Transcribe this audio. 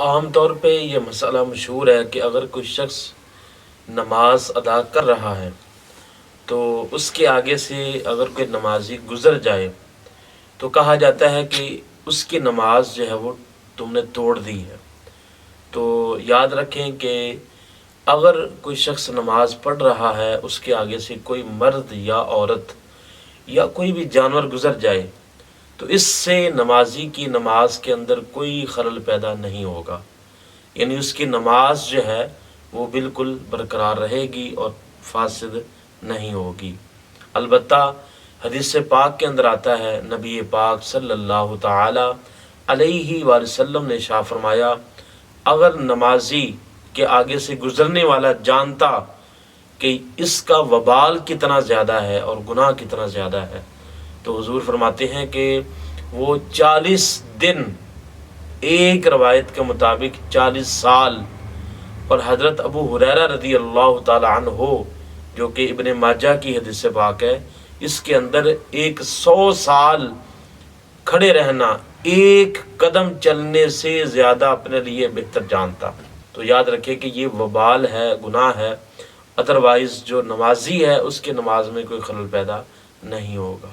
عام طور پہ یہ مسئلہ مشہور ہے کہ اگر کوئی شخص نماز ادا کر رہا ہے تو اس کے آگے سے اگر کوئی نمازی گزر جائے تو کہا جاتا ہے کہ اس کی نماز جو ہے وہ تم نے توڑ دی ہے۔ تو یاد رکھیں کہ اگر کوئی شخص نماز پڑھ رہا ہے، اس کے آگے سے کوئی مرد یا عورت یا کوئی بھی جانور گزر جائے تو اس سے نمازی کی نماز کے اندر کوئی خلل پیدا نہیں ہوگا، یعنی اس کی نماز جو ہے وہ بالکل برقرار رہے گی اور فاسد نہیں ہوگی۔ البتہ حدیث پاک کے اندر آتا ہے، نبی پاک صلی اللہ تعالی علیہ وآلہ وسلم نے ارشاد فرمایا، اگر نمازی کے آگے سے گزرنے والا جانتا کہ اس کا وبال کتنا زیادہ ہے اور گناہ کتنا زیادہ ہے تو حضور فرماتے ہیں کہ وہ 40 دن، ایک روایت کے مطابق 40 سال، اور حضرت ابو ہریرہ رضی اللہ تعالی عنہ جو کہ ابن ماجہ کی حدیث پاک ہے، اس کے اندر 100 سال کھڑے رہنا ایک قدم چلنے سے زیادہ اپنے لیے بہتر جانتا۔ تو یاد رکھے کہ یہ وبال ہے، گناہ ہے، ادروائز جو نمازی ہے اس کے نماز میں کوئی خلل پیدا نہیں ہوگا۔